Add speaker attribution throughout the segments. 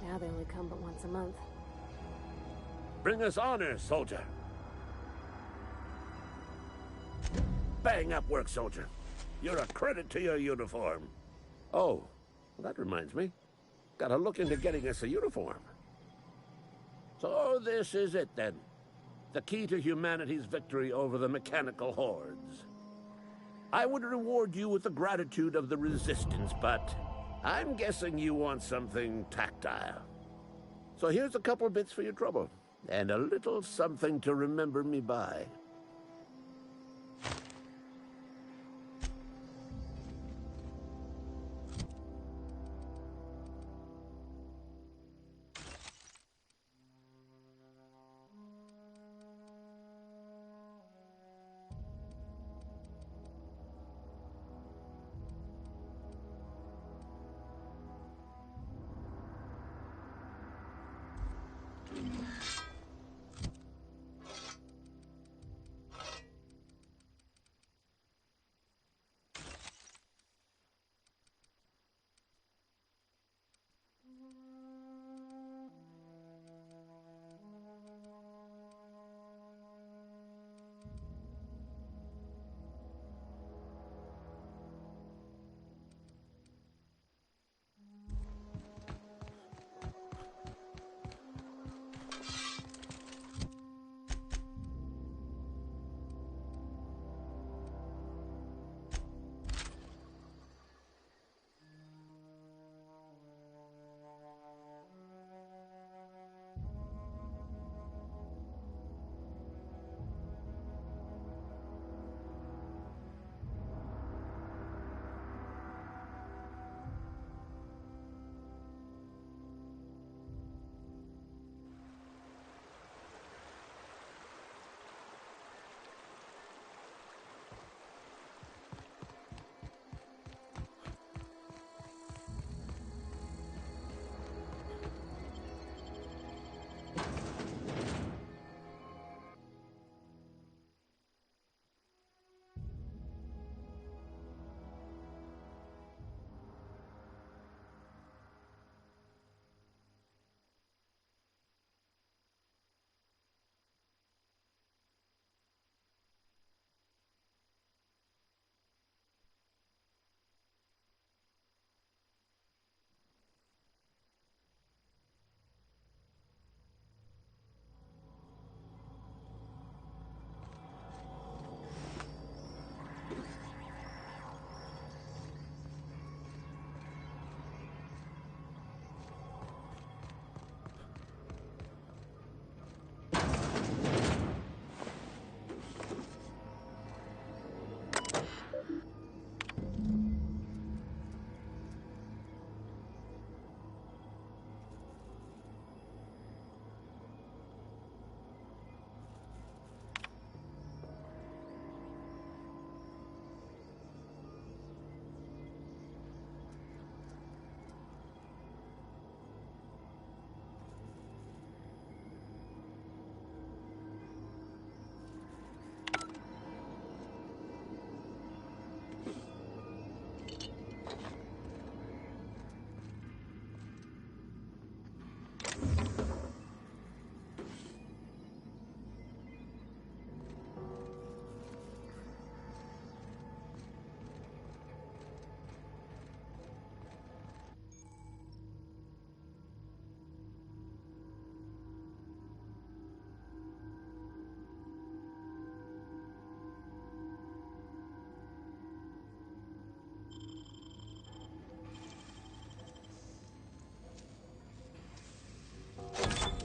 Speaker 1: Now they only come but once a month.
Speaker 2: Bring us honor, soldier. Bang up work, soldier. You're a credit to your uniform. Oh, well, that reminds me. Gotta look into getting us a uniform. So this is it, then. The key to humanity's victory over the mechanical hordes. I would reward you with the gratitude of the Resistance, but I'm guessing you want something tactile. So here's a couple bits for your trouble, and a little something to remember me by.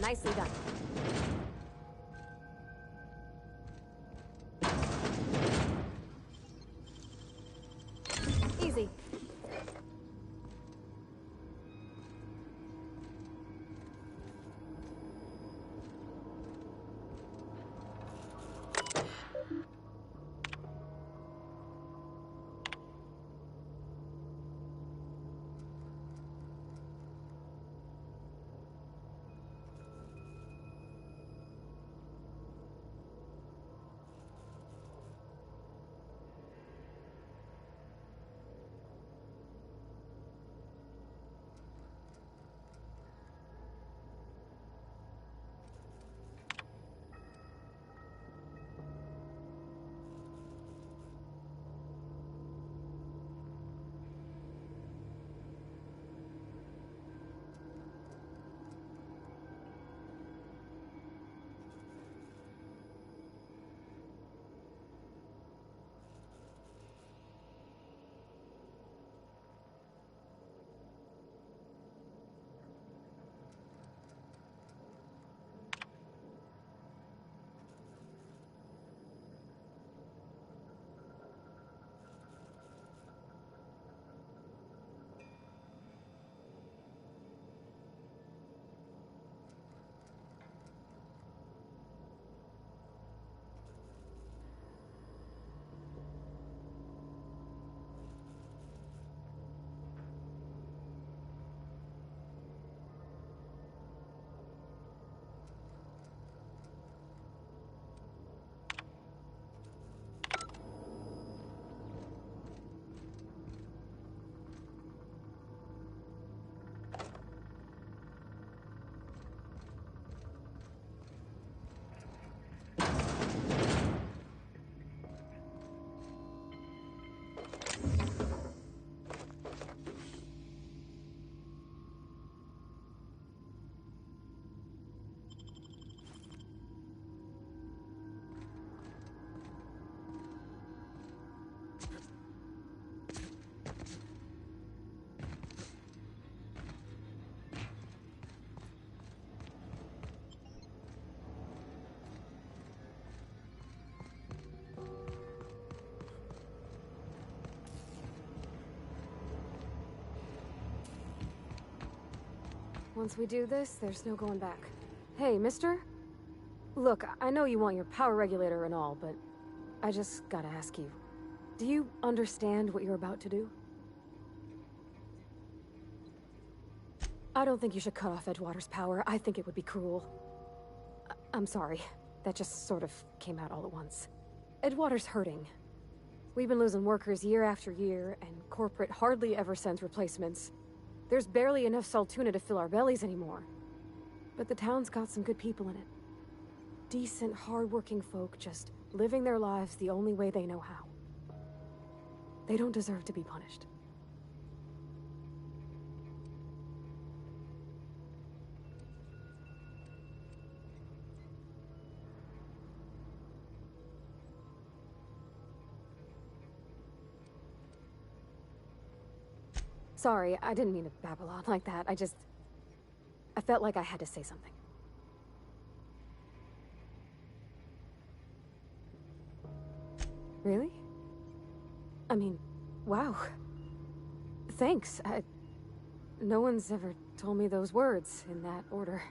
Speaker 1: Nicely done. Easy. Once we do this, there's no going back. Hey, mister? Look, I know you want your power regulator and all, but I just gotta ask you. Do you understand what you're about to do? I don't think you should cut off Edgewater's power. I think it would be cruel. I'm sorry. That just sort of came out all at once. Edgewater's hurting. We've been losing workers year after year, and corporate hardly ever sends replacements. There's barely enough Saltuna to fill our bellies anymore. But the town's got some good people in it. Decent, hard-working folk just living their lives the only way they know how. They don't deserve to be punished. Sorry, I didn't mean to babble on like that. I felt like I had to say something. Really? I mean, wow. Thanks. No one's ever told me those words in that order.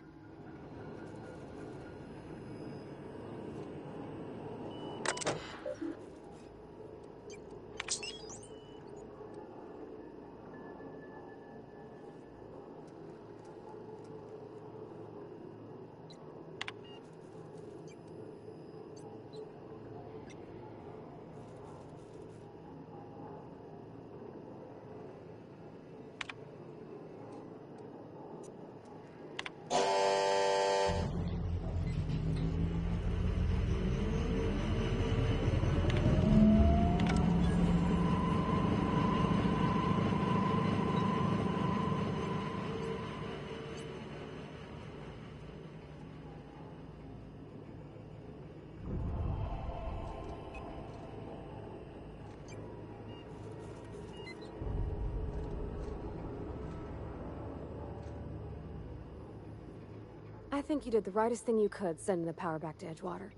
Speaker 1: I think you did the rightest thing you could sending the power back to Edgewater.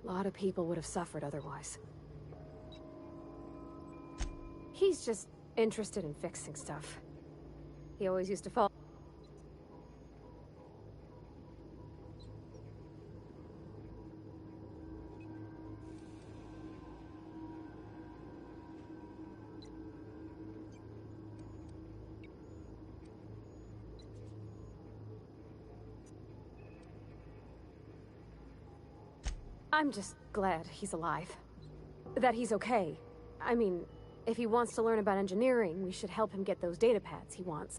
Speaker 1: A lot of people would have suffered otherwise. He's just interested in fixing stuff. He always used to fall. I'm just glad he's alive. That he's okay. I mean, if he wants to learn about engineering, we should help him get those data pads he wants.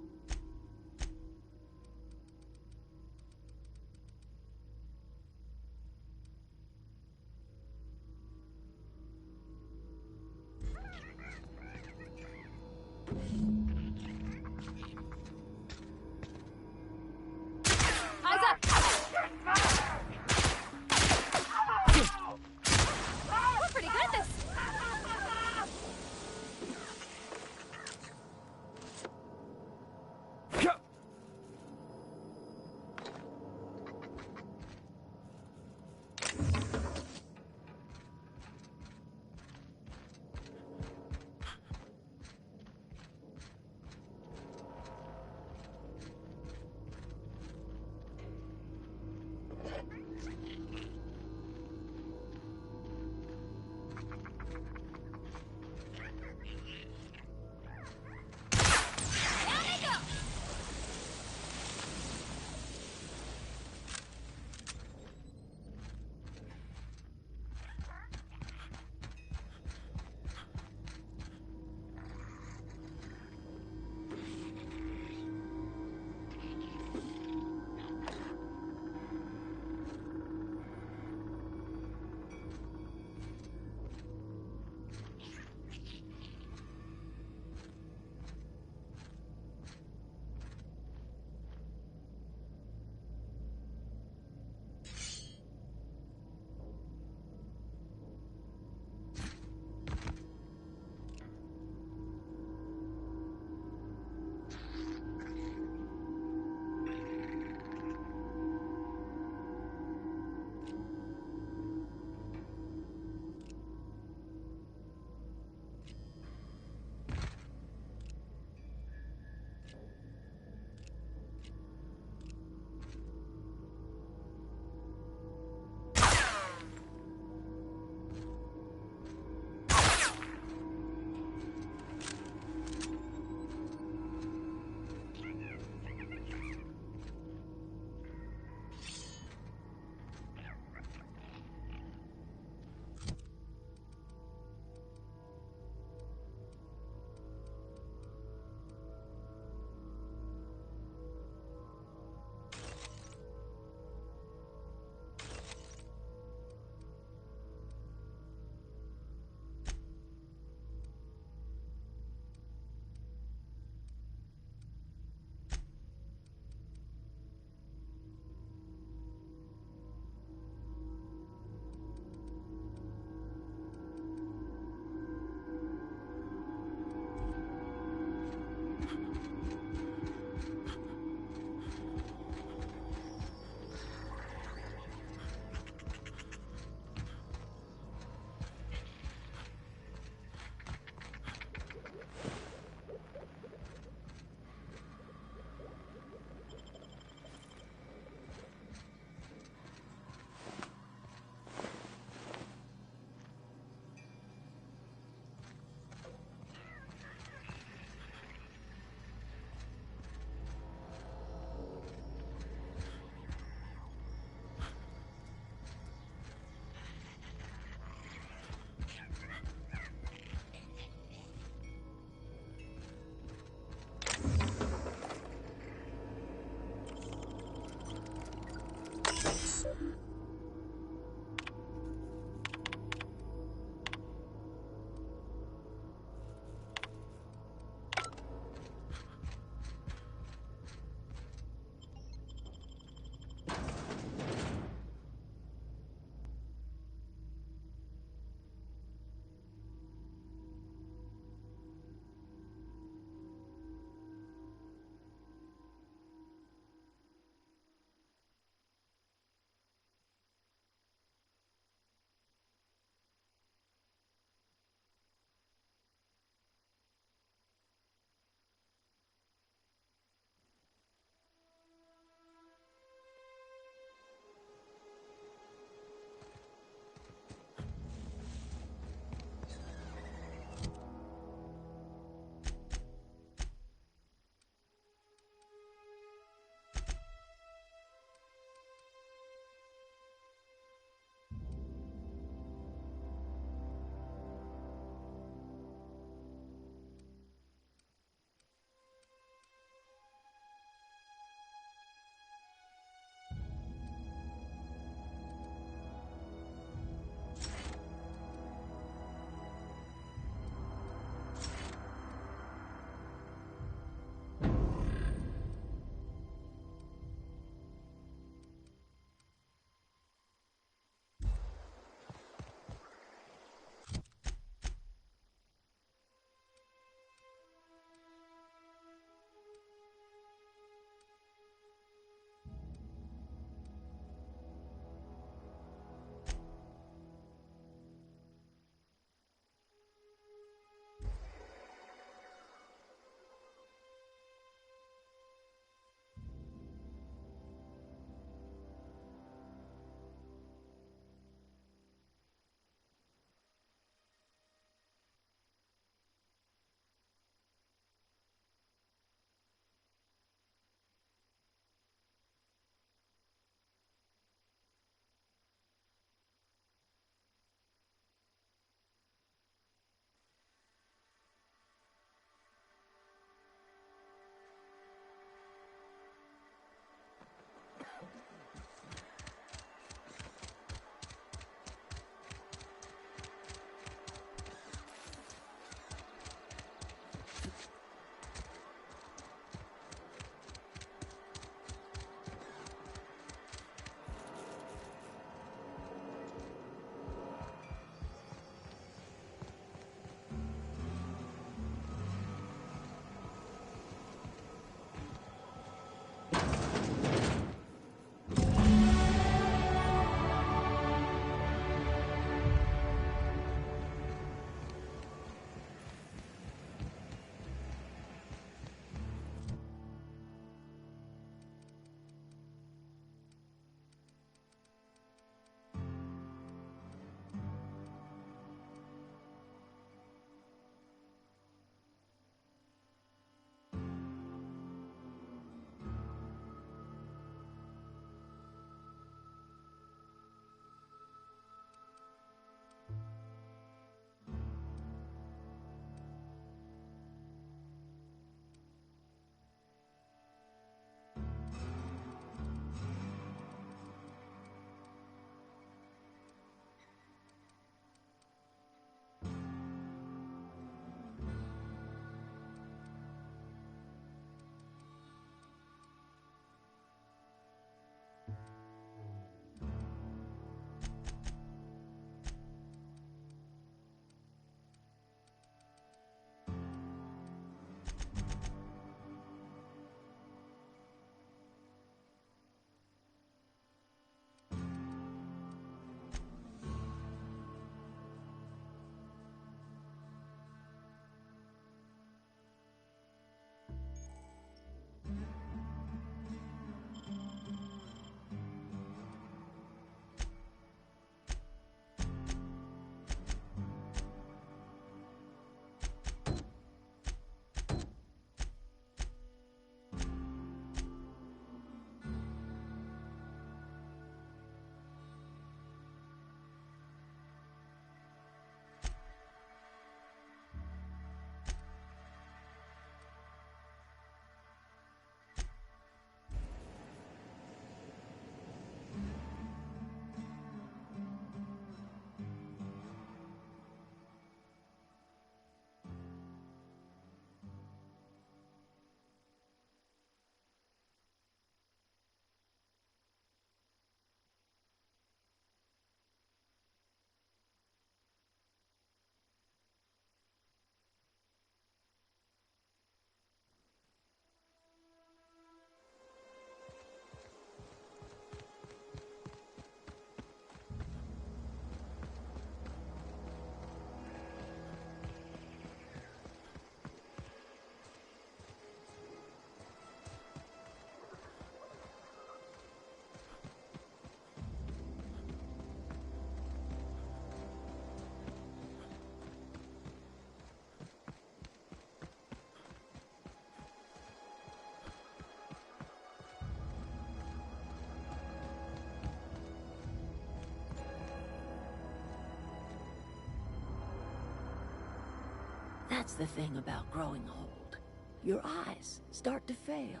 Speaker 3: That's the thing about growing old. Your eyes start to fail.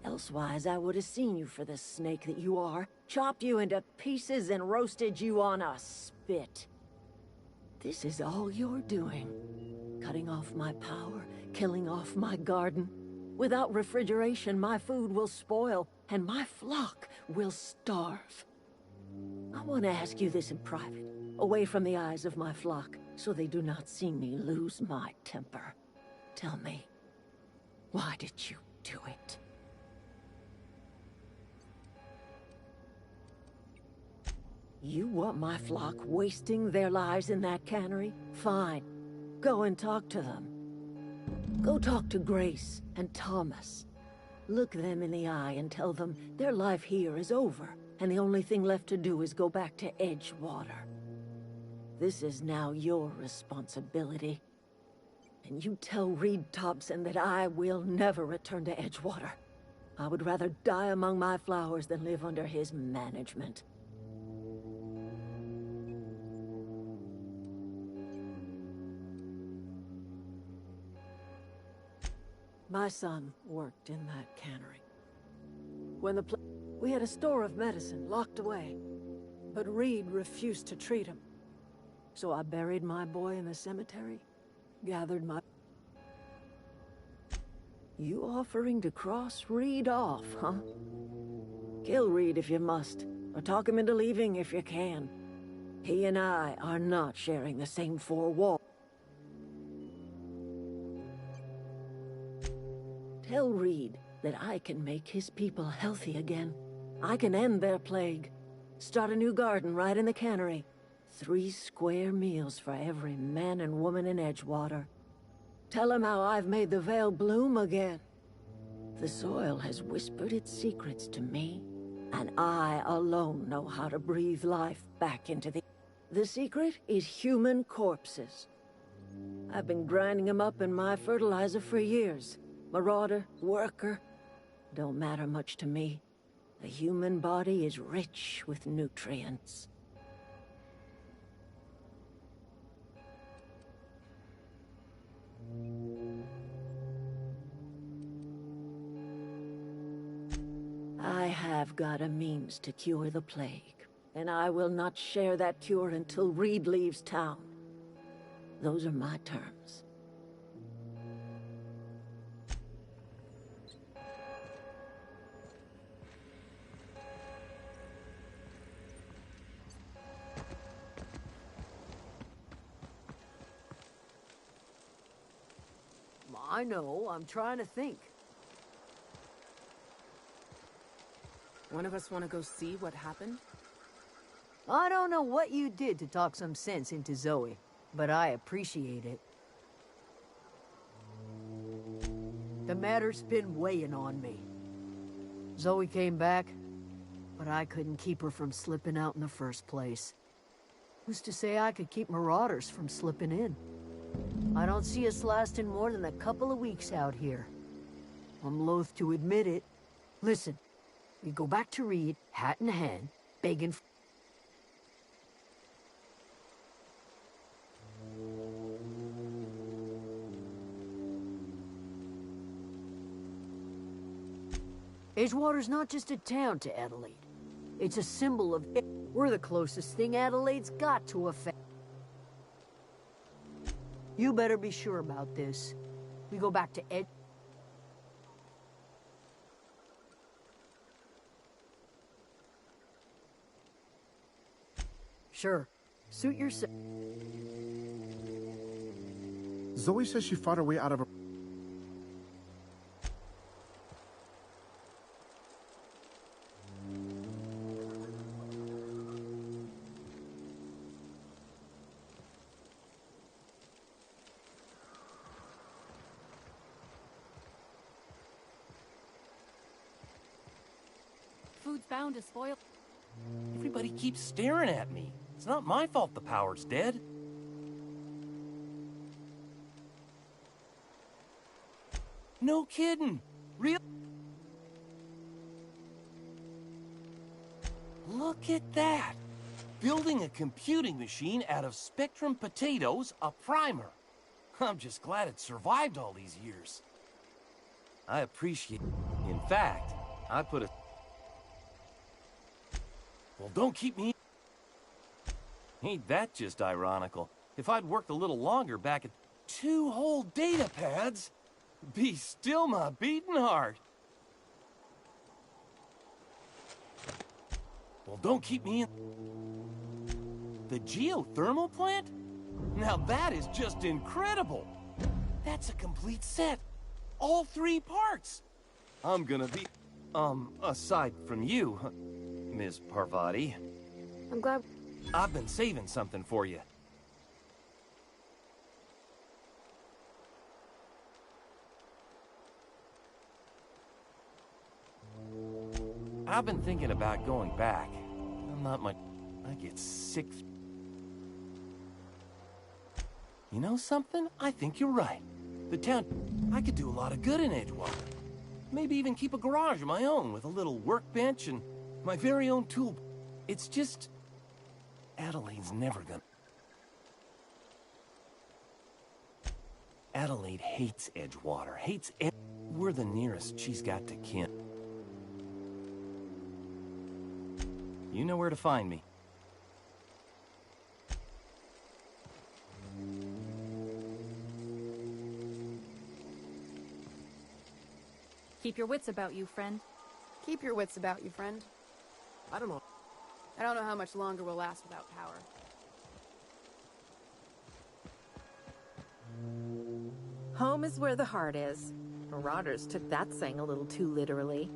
Speaker 3: Elsewise, I would have seen you for the snake that you are, chopped you into pieces and roasted you on a spit. This is all you're doing. Cutting off my power, killing off my garden. Without refrigeration, my food will spoil, and my flock will starve. I want to ask you this in private, away from the eyes of my flock, so they do not see me lose my temper. Tell me, why did you do it? You want my flock wasting their lives in that cannery? Fine. Go and talk to them. Go talk to Grace and Thomas. Look them in the eye and tell them their life here is over, and the only thing left to do is go back to Edgewater. This is now your responsibility. And you tell Reed Thompson that I will never return to Edgewater. I would rather die among my flowers than live under his management. My son worked in that cannery. When we had a store of medicine locked away, but Reed refused to treat him. So I buried my boy in the cemetery, gathered my... You offering to cross Reed off, huh? Kill Reed if you must, or talk him into leaving if you can. He and I are not sharing the same four walls. Tell Reed that I can make his people healthy again. I can end their plague. Start a new garden right in the cannery. 3 square meals for every man and woman in Edgewater. Tell him how I've made the Vale bloom again. The soil has whispered its secrets to me, and I alone know how to breathe life back into the... The secret is human corpses. I've been grinding them up in my fertilizer for years. Marauder, worker, don't matter much to me. The human body is rich with nutrients. I have got a means to cure the plague, and I will not share that cure until Reed leaves town. Those are my terms. I know, I'm trying to think.
Speaker 4: One of us want to go see what happened?
Speaker 5: I don't know what you did to talk some sense into Zoe, but I appreciate it. The matter's been weighing on me. Zoe came back, but I couldn't keep her from slipping out in the first place. Who's to say I could keep marauders from slipping in? I don't see us lasting more than a couple of weeks out here. I'm loath to admit it. Listen, we go back to Reed, hat in hand, begging for... Edgewater's not just a town to Adelaide. It's a symbol of... We're the closest thing Adelaide's got to a family. You better be sure about this. We go back to Ed... Sure. Suit yourself.
Speaker 6: Zoe says she fought her way out of a...
Speaker 4: Food's bound to spoil.
Speaker 7: Everybody keeps staring at me. It's not my fault the power's dead. No kidding. Real. Look at that. Building a computing machine out of Spectrum potatoes, a primer. I'm just glad it survived all these years. I appreciate... In fact, I put a... Well, don't keep me... Ain't that just ironical? If I'd worked a little longer back at 2 whole data pads, be still my beating heart. Well, don't keep me in... The geothermal plant? Now that is just incredible! That's a complete set. All 3 parts. I'm gonna be... aside from you, Ms. Parvati.
Speaker 1: I'm glad...
Speaker 7: I've been saving something for you. I've been thinking about going back. I'm not much... I get sick... You know something? I think you're right. The town... I could do a lot of good in Edgewater. Maybe even keep a garage of my own with a little workbench and my very own tool. It's just... Adelaide's never gonna... Adelaide hates Edgewater. Hates We're the nearest she's got to kin. You know where to find me.
Speaker 8: Keep your wits about you, friend.
Speaker 9: Keep your wits about you, friend. I don't know how much longer we'll last without power.
Speaker 10: Home is where the heart is. Marauders took that saying a little too literally.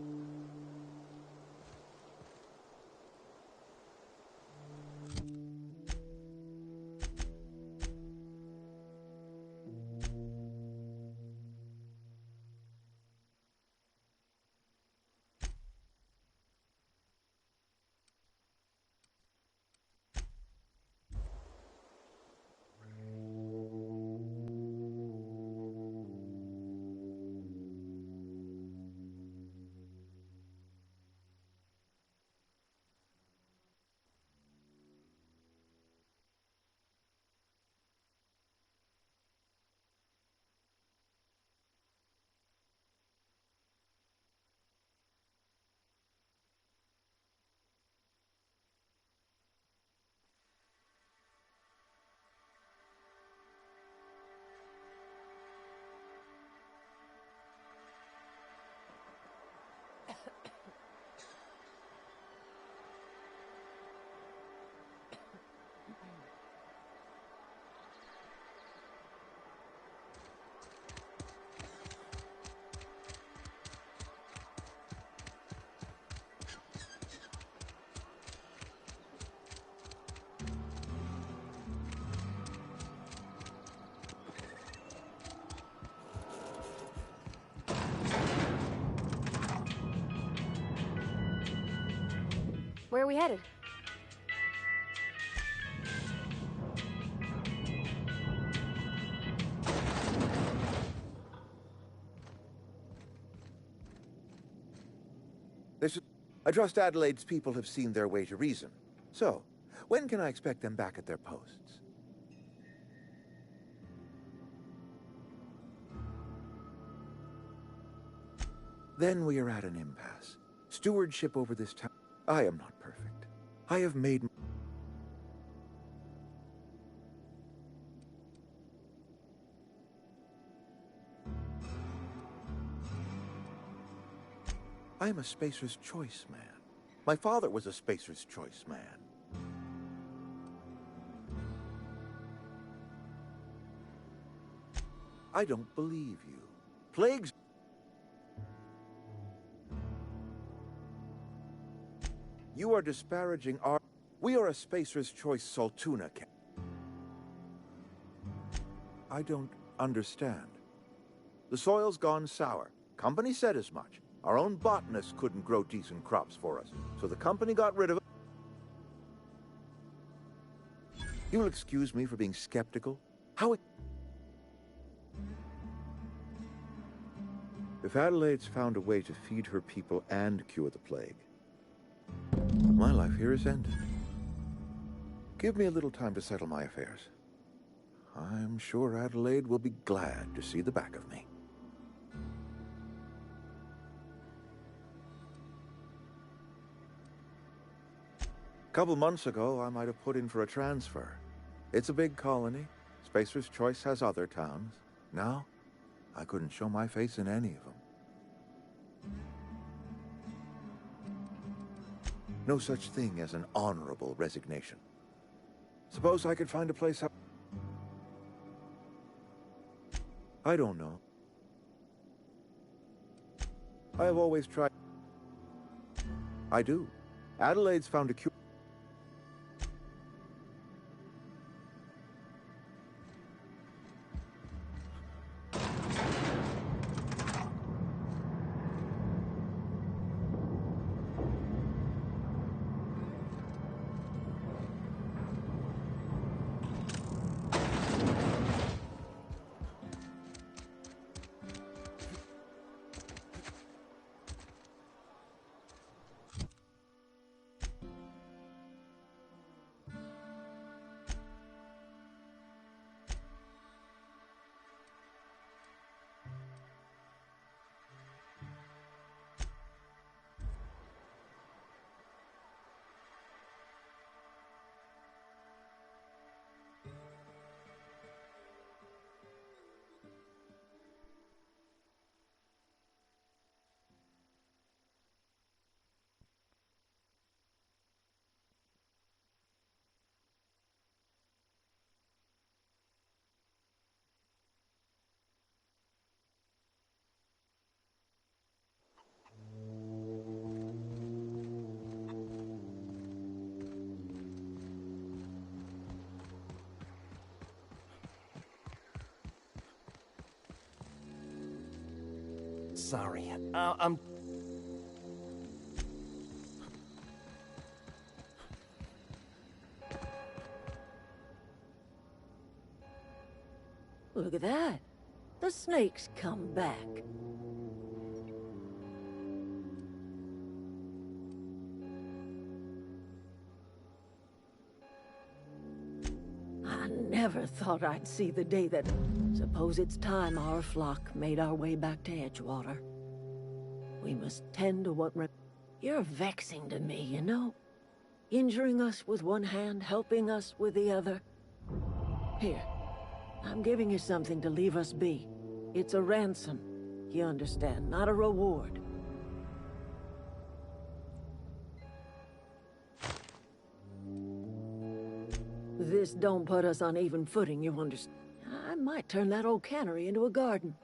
Speaker 1: Where are we headed?
Speaker 11: I trust Adelaide's people have seen their way to reason. So, when can I expect them back at their posts? Then we are at an impasse. Stewardship over this town. I am not perfect. I have made... I am a Spacer's Choice man. My father was a Spacer's Choice man. I don't believe you. Plagues... You are disparaging our... We are a Spacer's Choice Saltuna camp. I don't understand. The soil's gone sour. Company said as much. Our own botanists couldn't grow decent crops for us, so the company got rid of it. You will excuse me for being skeptical? If Adelaide's found a way to feed her people and cure the plague, my life here is ended. Give me a little time to settle my affairs. I'm sure Adelaide will be glad to see the back of me. A couple months ago, I might have put in for a transfer. It's a big colony. Spacer's Choice has other towns. Now, I couldn't show my face in any of them. No such thing as an honorable resignation. Suppose I could find a place up... I don't know. I have always tried... I do. Adelaide's found a cure...
Speaker 7: Sorry, I'm...
Speaker 3: Look at that. The snake's come back. I never thought I'd see the day that... Suppose it's time our flock made our way back to Edgewater. We must tend to what... You're vexing to me, you know? Injuring us with one hand, helping us with the other. Here, I'm giving you something to leave us be. It's a ransom, you understand, not a reward. This don't put us on even footing, you understand. I might turn that old cannery into a garden.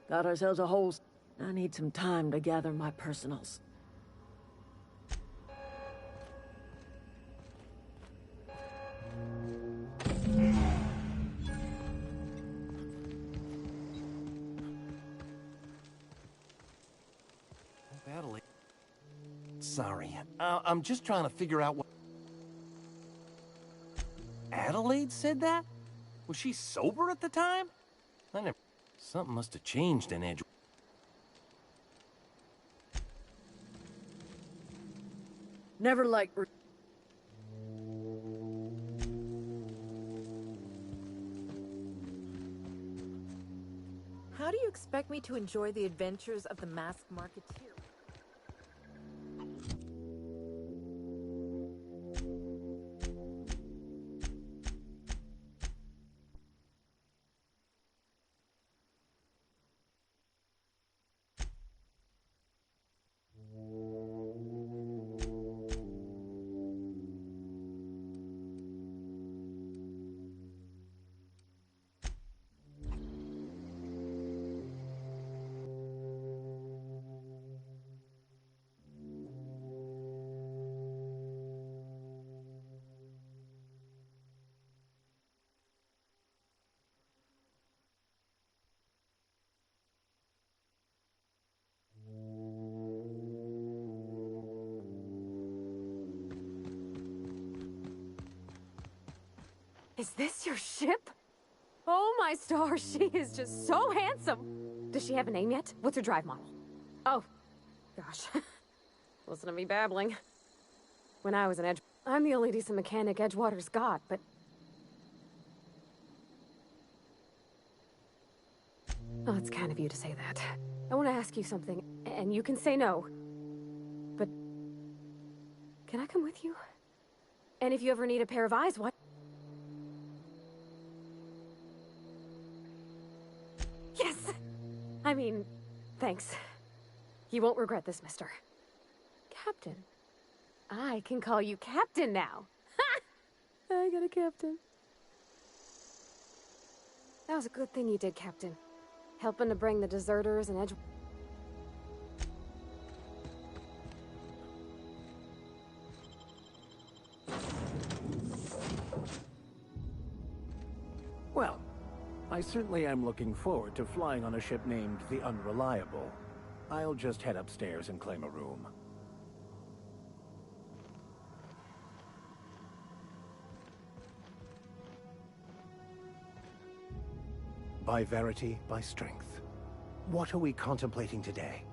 Speaker 3: Got ourselves a whole... I need some time to gather my personals.
Speaker 7: Adelaide. Sorry, I'm just trying to figure out what... Adelaide said that? Was she sober at the time? I never... Something must have changed in Edgewater.
Speaker 5: Never liked...
Speaker 10: How do you expect me to enjoy the adventures of the masked marketeer?
Speaker 1: Is this your ship? Oh my stars, she is just so handsome. Does she have a name yet? What's her drive model? Oh, gosh. Listen to me babbling. When I was an I'm the only decent mechanic Edgewater's got, but... That's kind of you to say that. I want to ask you something, and you can say no. But... can I come with you? And if you ever need a pair of eyes, what? Yes! I mean, thanks. You won't regret this, mister. Captain. I can call you Captain now. Ha! I got a captain. That was a good thing you did, Captain. Helping to bring the deserters and Edge...
Speaker 12: Well, I certainly am looking forward to flying on a ship named the Unreliable. I'll just head upstairs and claim a room. By verity, by strength. What are we contemplating today?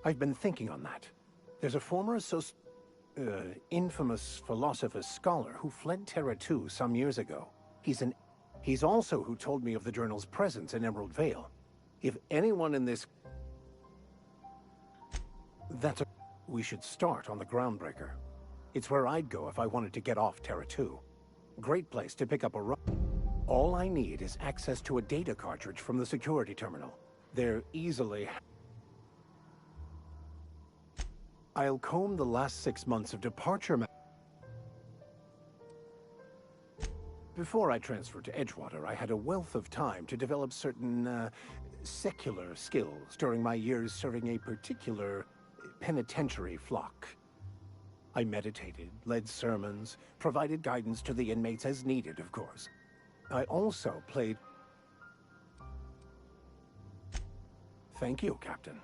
Speaker 12: I've been thinking on that. There's a former infamous philosopher scholar who fled Terra 2 some years ago. He's also who told me of the journal's presence in Emerald Vale. If anyone in this... We should start on the Groundbreaker. It's where I'd go if I wanted to get off Terra 2. Great place to pick up a run. All I need is access to a data cartridge from the security terminal. They're easily... I'll comb the last 6 months of departure Before I transferred to Edgewater, I had a wealth of time to develop certain, secular skills during my years serving a particular penitentiary flock. I meditated, led sermons, provided guidance to the inmates as needed, of course. I also played... Thank you, Captain.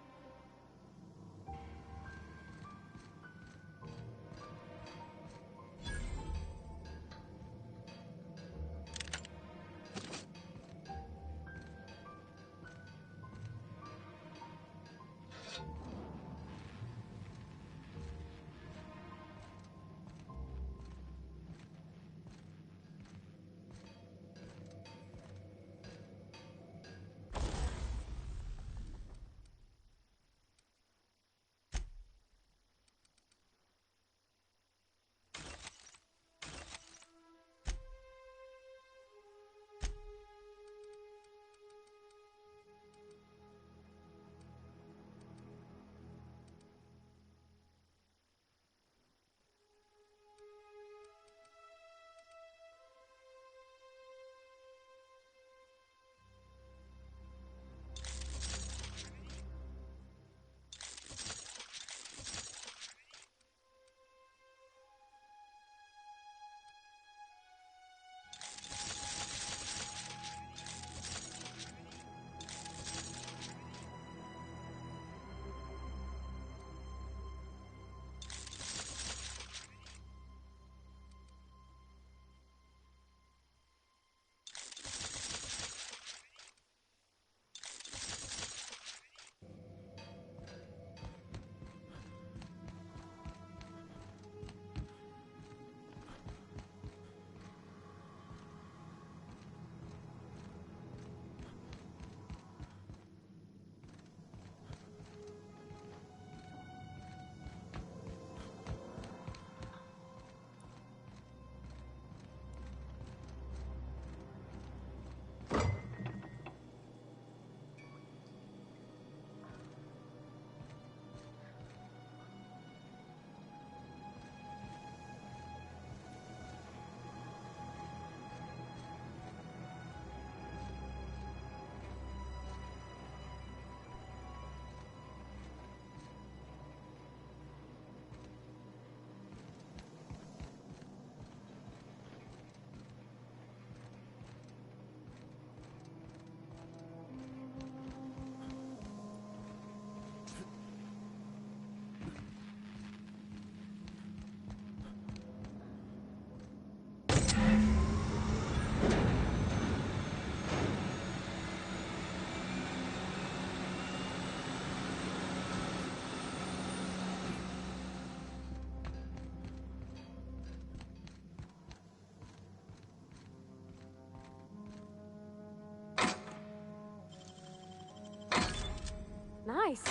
Speaker 1: nice.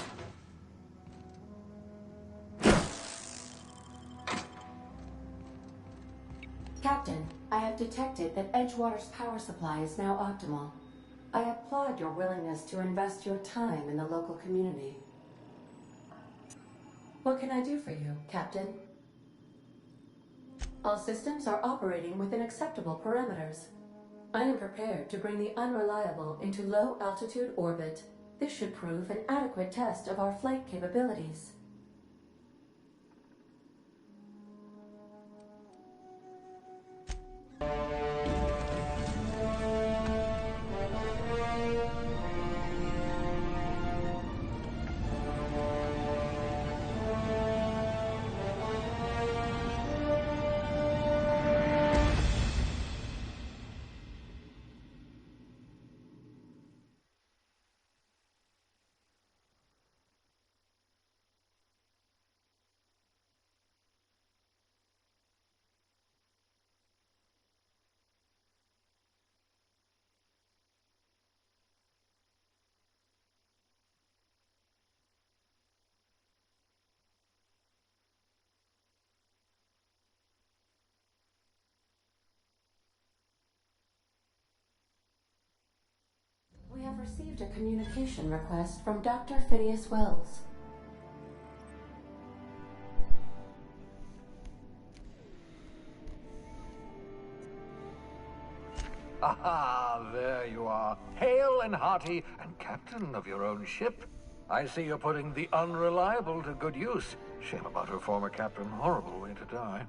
Speaker 13: Captain, I have detected that Edgewater's power supply is now optimal. I applaud your willingness to invest your time in the local community. What can I do for you, Captain? All systems are operating within acceptable parameters. I am prepared to bring the Unreliable into low-altitude orbit. This should prove an adequate test of our flight capabilities. We have received a communication request from Dr. Phineas Wells.
Speaker 14: Aha, there you are. Hale and hearty, and captain of your own ship. I see you're putting the Unreliable to good use. Shame about her former captain. Horrible way to die.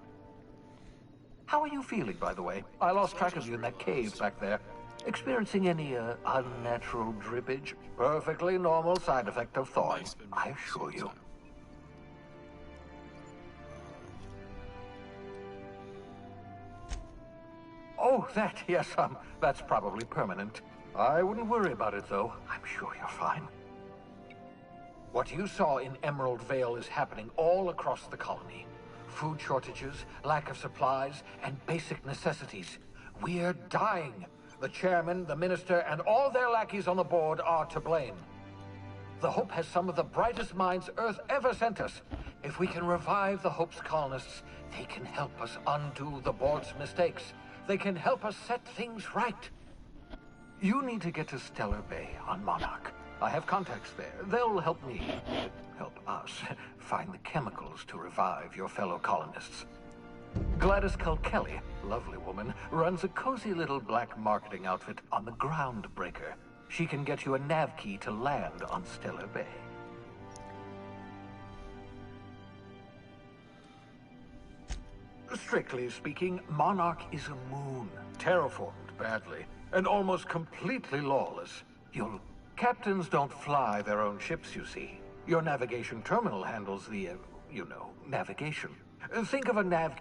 Speaker 14: How are you feeling, by the way? I lost track of you in that cave back there. Experiencing any, unnatural drippage? Perfectly normal side effect of thawing, I assure you. Oh, yes, that's probably permanent. I wouldn't worry about it, though. I'm sure you're fine. What you saw in Emerald Vale is happening all across the colony. Food shortages, lack of supplies, and basic necessities. We're dying. The chairman, the minister, and all their lackeys on the board are to blame. The Hope has some of the brightest minds Earth ever sent us. If we can revive the Hope's colonists, they can help us undo the board's mistakes. They can help us set things right. You need to get to Stellar Bay on Monarch. I have contacts there. They'll help us, find the chemicals to revive your fellow colonists. Gladys Culkelly, lovely woman, runs a cozy little black marketing outfit on the Groundbreaker. She can get you a nav key to land on Stellar Bay. Strictly speaking, Monarch is a moon, terraformed badly, and almost completely lawless. Captains don't fly their own ships, you see. Your navigation terminal handles the, navigation. Think of a nav...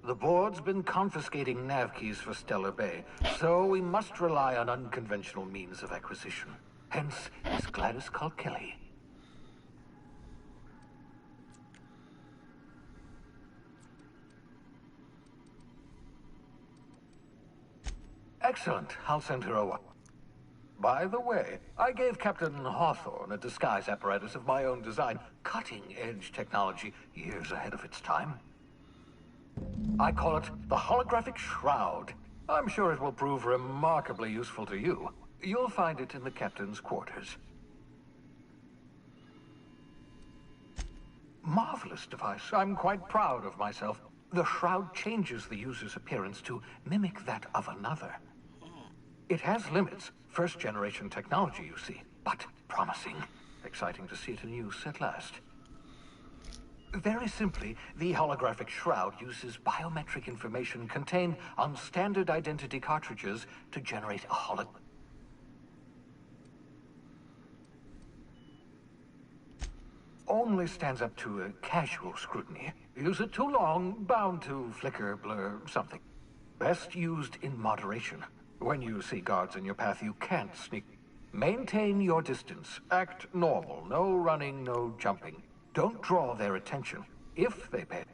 Speaker 14: The board's been confiscating nav keys for Stellar Bay, so we must rely on unconventional means of acquisition. Hence, Miss Gladys Culkelly. Excellent. I'll send her over. By the way, I gave Captain Hawthorne a disguise apparatus of my own design. Cutting-edge technology, years ahead of its time. I call it the Holographic Shroud. I'm sure it will prove remarkably useful to you. You'll find it in the captain's quarters. Marvelous device. I'm quite proud of myself. The shroud changes the user's appearance to mimic that of another. It has limits. First-generation technology, you see, but promising. Exciting to see it in use at last. Very simply, the holographic shroud uses biometric information contained on standard identity cartridges to generate a only stands up to a casual scrutiny. Use it too long, bound to flicker, blur, something. Best used in moderation. When you see guards in your path, you can't sneak. Maintain your distance. Act normal. No running, no jumping. Don't draw their attention, if they pay.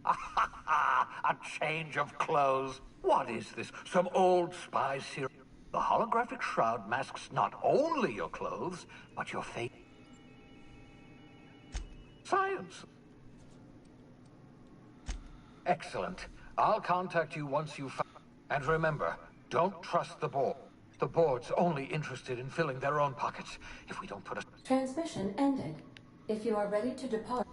Speaker 14: A change of clothes. What is this? Some old spy serum? The holographic shroud masks not only your clothes, but your face. Science. Excellent. I'll contact you once you've found... And remember, don't trust the board. The board's only interested in filling their own pockets. If we don't put a...
Speaker 13: Transmission ended. If you are ready to depart...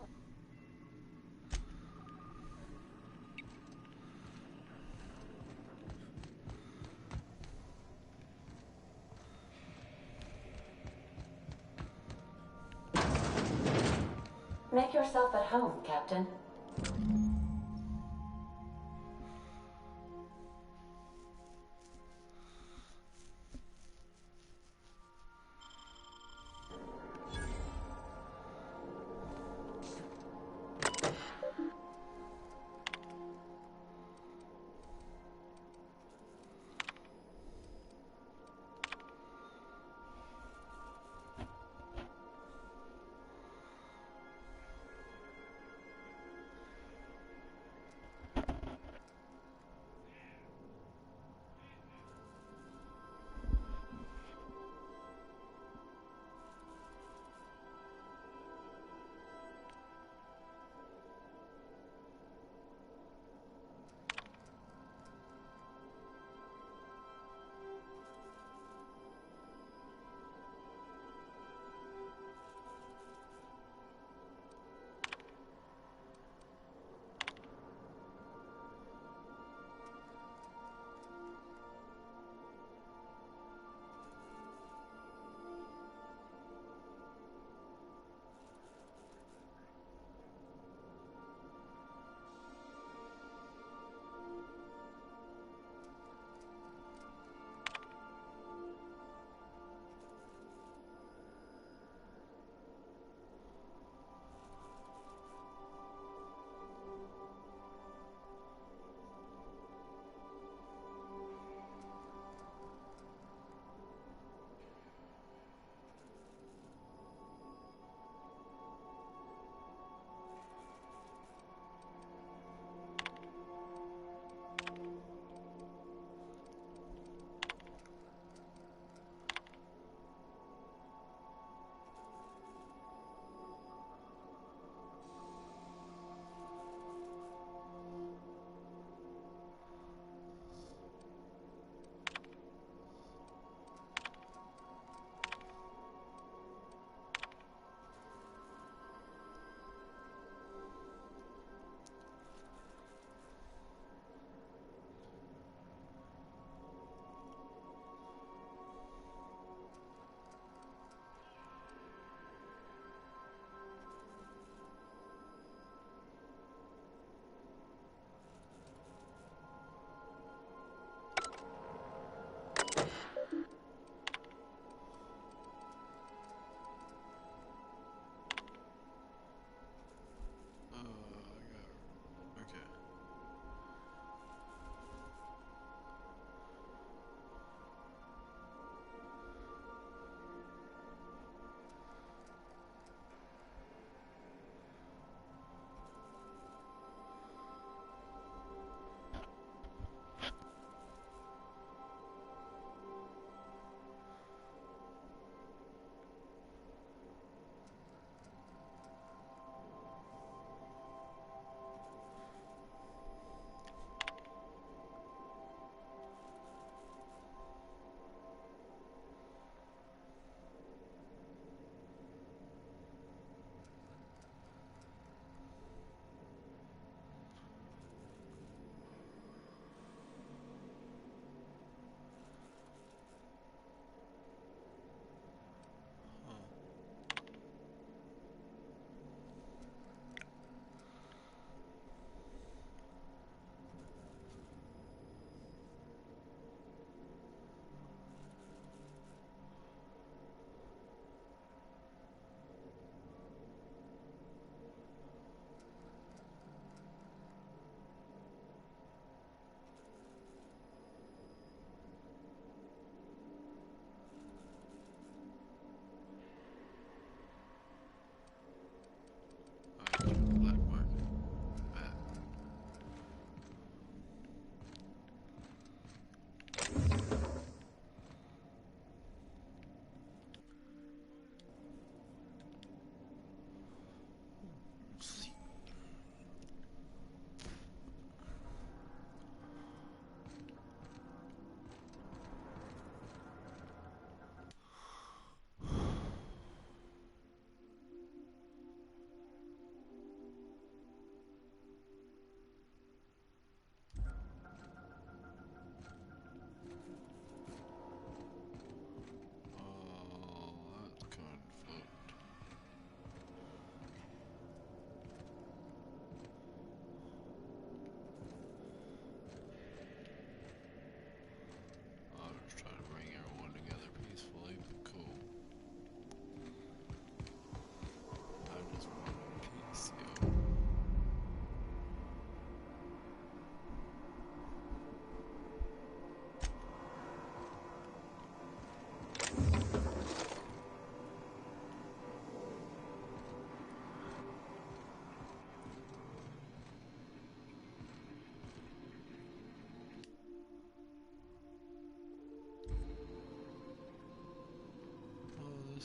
Speaker 13: Make yourself at home, Captain.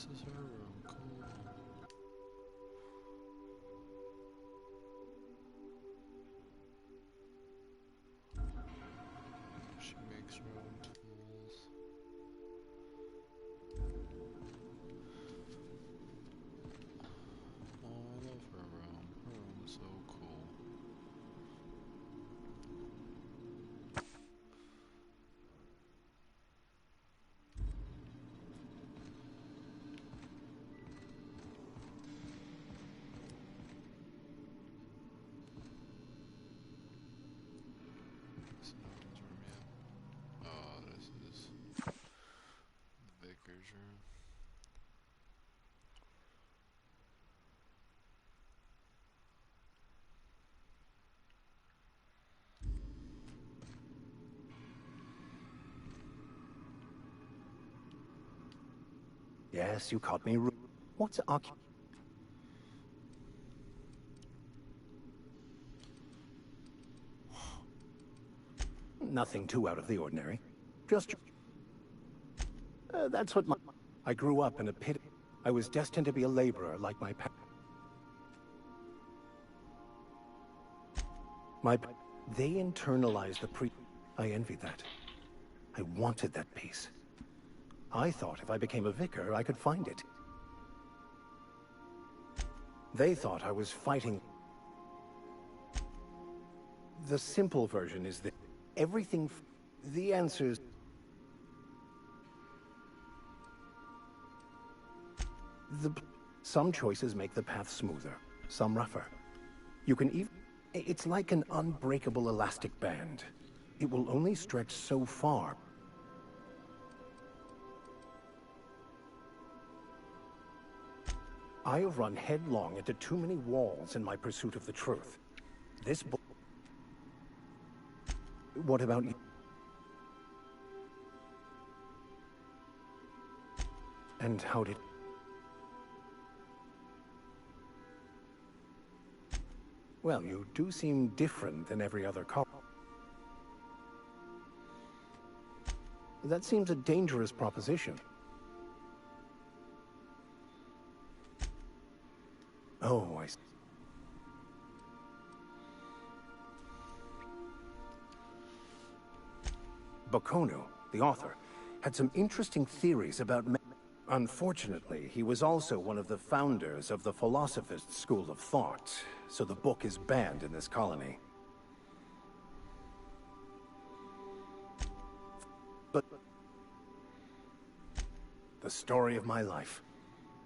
Speaker 15: this is her room. Cool. She makes her own tools. Oh, I love her room. Her room is so cool. This is not his room yet. Oh, this is the vicar's room.
Speaker 12: Yes, you caught me. What's Nothing too out of the ordinary. Just... that's what I grew up in a pit. I was destined to be a laborer like my They internalized the I envied that. I wanted that peace. I thought if I became a vicar, I could find it. They thought I was fighting. The simple version is that everything... the answers... Some choices make the path smoother, some rougher. You can even... It's like an unbreakable elastic band. It will only stretch so far. I have run headlong into too many walls in my pursuit of the truth. This book... What about you? And how did... Well, you do seem different than every other couple. That seems a dangerous proposition. Oh, I see. Baconu, the author, had some interesting theories about men. Unfortunately, he was also one of the founders of the Philosophist School of Thought, so the book is banned in this colony. But the story of my life.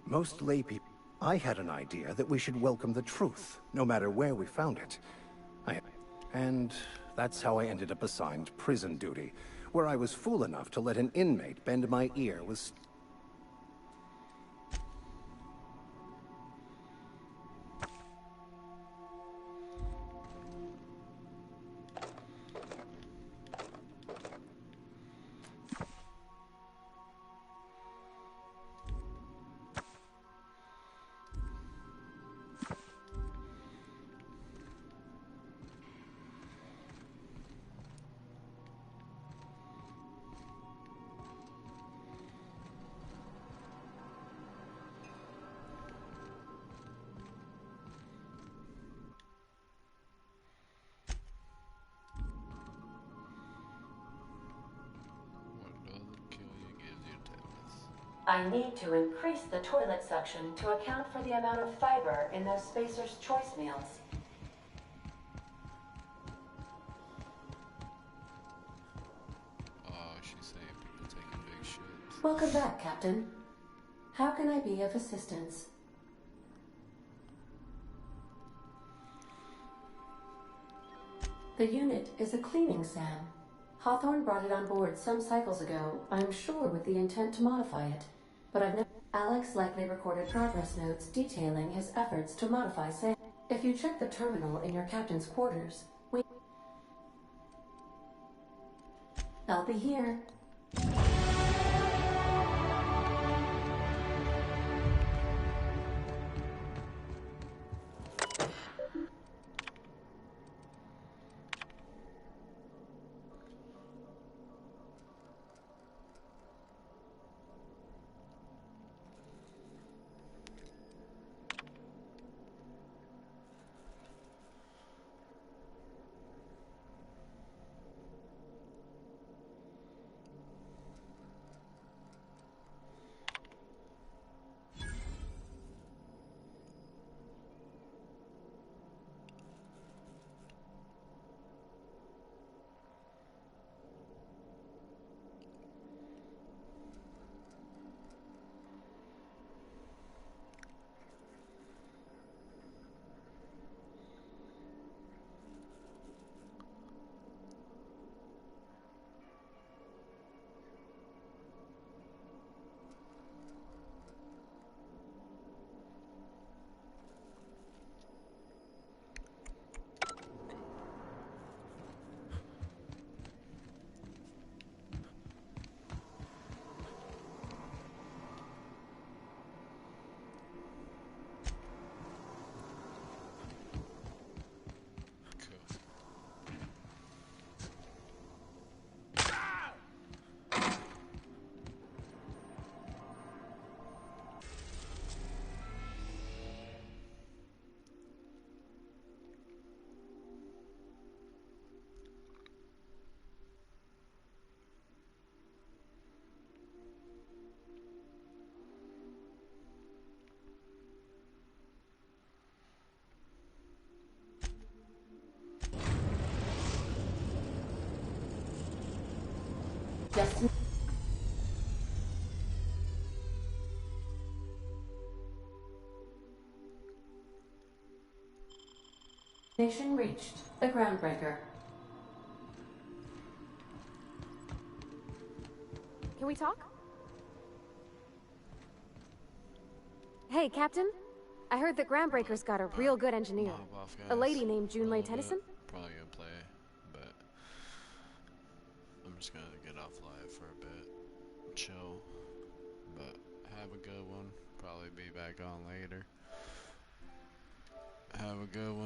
Speaker 12: Most laypeople... I had an idea that we should welcome the truth, no matter where we found it. And that's how I ended up assigned prison duty, where I was fool enough to let an inmate bend my ear with...
Speaker 13: I need to increase the toilet suction to account for the amount of fiber in those Spacer's Choice meals.
Speaker 15: She's saying people taking big shit.
Speaker 13: Welcome back, Captain. How can I be of assistance? The unit is a cleaning SAM. Hawthorne brought it on board some cycles ago, I'm sure with the intent to modify it. But I've never... Alex likely recorded progress notes detailing his efforts to modify SAM. If you check the terminal in your captain's quarters, I'll be here. Destination reached. The Groundbreaker.
Speaker 1: Can we talk? Hey, Captain. I heard that Groundbreaker's got a real good engineer. A lady named Junlei Tennyson?
Speaker 15: Probably gonna play, but I'm just gonna get off live for a bit. Chill. But have a good one. Probably be back on later. Have a good one.